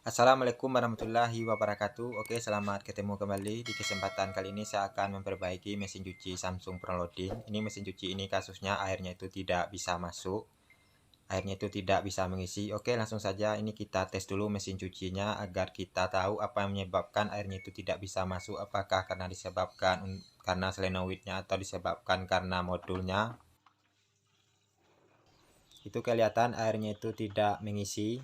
Assalamualaikum warahmatullahi wabarakatuh. Oke, selamat ketemu kembali. Di kesempatan kali ini saya akan memperbaiki mesin cuci Samsung Proloading. Ini mesin cuci ini kasusnya airnya itu tidak bisa masuk. Airnya itu tidak bisa mengisi. Oke, langsung saja ini kita tes dulu mesin cucinya agar kita tahu apa yang menyebabkan airnya itu tidak bisa masuk. Apakah karena disebabkan karena solenoidnya atau disebabkan karena modulnya. Itu kelihatan airnya itu tidak mengisi.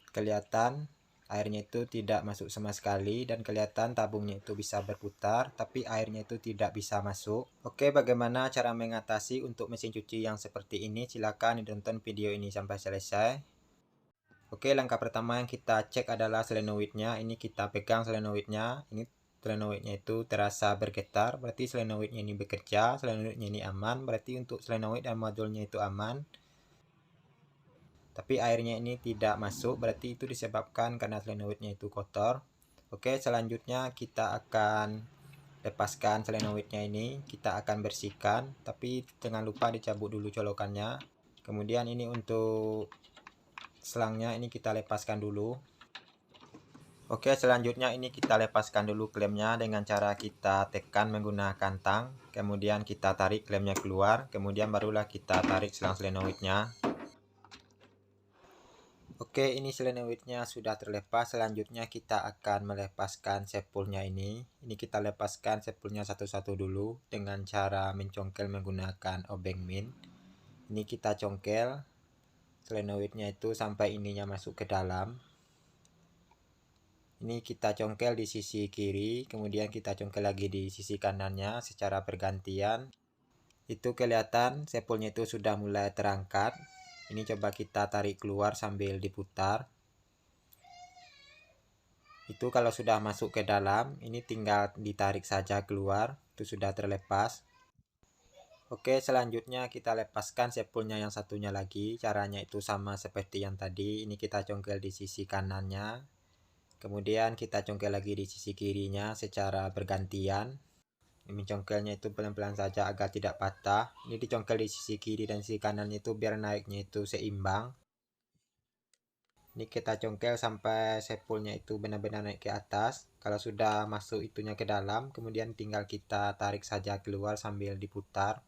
Kelihatan airnya itu tidak masuk sama sekali dan kelihatan tabungnya itu bisa berputar tapi airnya itu tidak bisa masuk. Oke, bagaimana cara mengatasi untuk mesin cuci yang seperti ini? Silakan ditonton video ini sampai selesai. Oke, langkah pertama yang kita cek adalah solenoidnya. Ini kita pegang solenoidnya. Ini solenoidnya itu terasa bergetar, berarti solenoidnya ini bekerja. Solenoidnya ini aman, berarti untuk solenoid dan modulnya itu aman. Tapi airnya ini tidak masuk, berarti itu disebabkan karena solenoidnya itu kotor. Oke, selanjutnya kita akan lepaskan solenoidnya ini, kita akan bersihkan, tapi jangan lupa dicabut dulu colokannya. Kemudian ini untuk selangnya ini kita lepaskan dulu. Oke, selanjutnya ini kita lepaskan dulu klemnya dengan cara kita tekan menggunakan tang, kemudian kita tarik klemnya keluar, kemudian barulah kita tarik selang solenoidnya. Oke, ini solenoidnya sudah terlepas. Selanjutnya kita akan melepaskan sepulnya ini. Ini kita lepaskan sepulnya satu-satu dulu dengan cara mencongkel menggunakan obeng min. Ini kita congkel solenoidnya itu sampai ininya masuk ke dalam. Ini kita congkel di sisi kiri, kemudian kita congkel lagi di sisi kanannya secara bergantian. Itu kelihatan sepulnya itu sudah mulai terangkat. Ini coba kita tarik keluar sambil diputar. Itu kalau sudah masuk ke dalam, ini tinggal ditarik saja keluar, itu sudah terlepas. Oke, selanjutnya kita lepaskan sepulnya yang satunya lagi. Caranya itu sama seperti yang tadi. Ini kita congkel di sisi kanannya. Kemudian kita congkel lagi di sisi kirinya secara bergantian. Ini congkelnya itu pelan-pelan saja agar tidak patah. Ini dicongkel di sisi kiri dan sisi kanannya itu biar naiknya itu seimbang. Ini kita congkel sampai sepulnya itu benar-benar naik ke atas. Kalau sudah masuk itunya ke dalam, kemudian tinggal kita tarik saja keluar sambil diputar.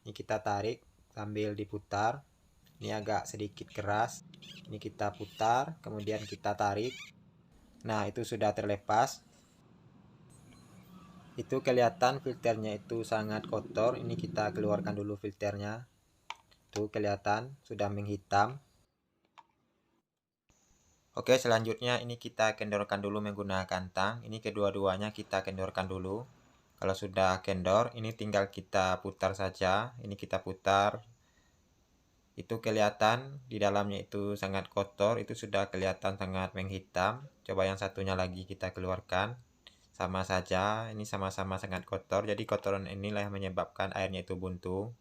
Ini kita tarik sambil diputar. Ini agak sedikit keras. Ini kita putar, kemudian kita tarik. Nah, itu sudah terlepas. Itu kelihatan filternya itu sangat kotor. Ini kita keluarkan dulu filternya. Itu kelihatan sudah menghitam. Oke, selanjutnya ini kita kendorkan dulu menggunakan tang. Ini kedua-duanya kita kendorkan dulu. Kalau sudah kendor, ini tinggal kita putar saja. Ini kita putar. Itu kelihatan di dalamnya itu sangat kotor. Itu sudah kelihatan sangat menghitam. Coba yang satunya lagi kita keluarkan. Sama saja, ini sama-sama sangat kotor. Jadi kotoran inilah yang menyebabkan airnya itu buntu.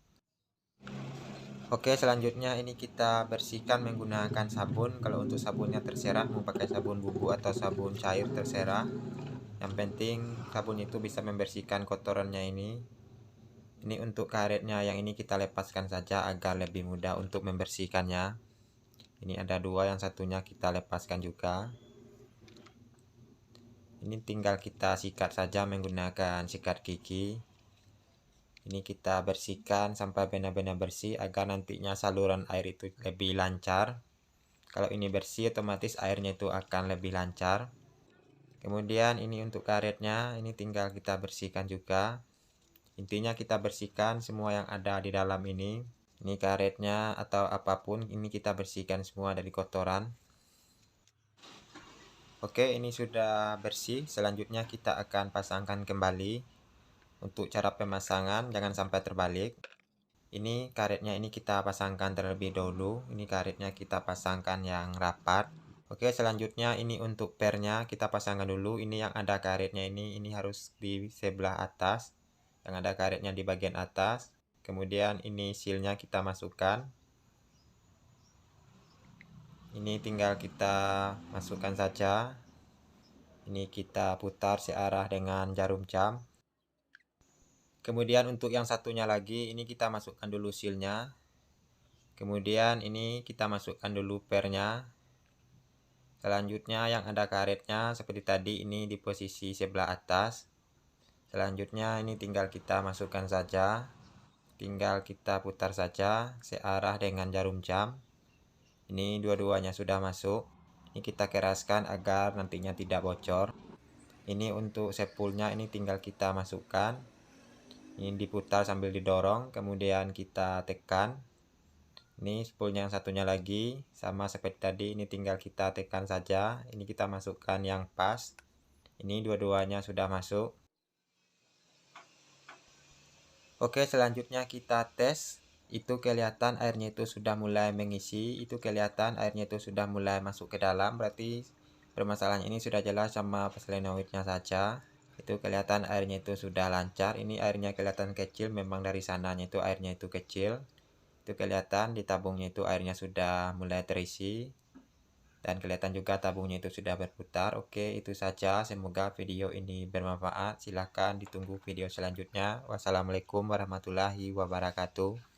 Oke, selanjutnya ini kita bersihkan menggunakan sabun. Kalau untuk sabunnya terserah mau pakai sabun bubuk atau sabun cair terserah. Yang penting sabun itu bisa membersihkan kotorannya ini. Ini untuk karetnya yang ini kita lepaskan saja agar lebih mudah untuk membersihkannya. Ini ada dua, yang satunya kita lepaskan juga. Ini tinggal kita sikat saja menggunakan sikat gigi. Ini kita bersihkan sampai benar-benar bersih agar nantinya saluran air itu lebih lancar. Kalau ini bersih, otomatis airnya itu akan lebih lancar. Kemudian ini untuk karetnya, ini tinggal kita bersihkan juga. Intinya kita bersihkan semua yang ada di dalam ini. Ini karetnya atau apapun, ini kita bersihkan semua dari kotoran. Oke, ini sudah bersih. Selanjutnya kita akan pasangkan kembali. Untuk cara pemasangan, jangan sampai terbalik. Ini karetnya ini kita pasangkan terlebih dahulu. Ini karetnya kita pasangkan yang rapat. Oke, selanjutnya ini untuk pernya kita pasangkan dulu. Ini yang ada karetnya ini harus di sebelah atas. Yang ada karetnya di bagian atas. Kemudian ini sealnya kita masukkan. Ini tinggal kita masukkan saja. Ini kita putar searah dengan jarum jam. Kemudian untuk yang satunya lagi, ini kita masukkan dulu sealnya. Kemudian ini kita masukkan dulu pernya. Selanjutnya yang ada karetnya seperti tadi, ini di posisi sebelah atas. Selanjutnya ini tinggal kita masukkan saja, tinggal kita putar saja searah dengan jarum jam. Ini dua-duanya sudah masuk. Ini kita keraskan agar nantinya tidak bocor. Ini untuk sepulnya, ini tinggal kita masukkan. Ini diputar sambil didorong, kemudian kita tekan. Ini spoolnya yang satunya lagi sama seperti tadi, ini tinggal kita tekan saja. Ini kita masukkan yang pas. Ini dua-duanya sudah masuk. Oke, selanjutnya kita tes. Itu kelihatan airnya itu sudah mulai mengisi, itu kelihatan airnya itu sudah mulai masuk ke dalam, berarti permasalahan ini sudah jelas sama solenoidnya saja. Itu kelihatan airnya itu sudah lancar. Ini airnya kelihatan kecil, memang dari sananya itu airnya itu kecil. Itu kelihatan di tabungnya itu airnya sudah mulai terisi, dan kelihatan juga tabungnya itu sudah berputar. Oke, itu saja, semoga video ini bermanfaat. Silahkan ditunggu video selanjutnya. Wassalamualaikum warahmatullahi wabarakatuh.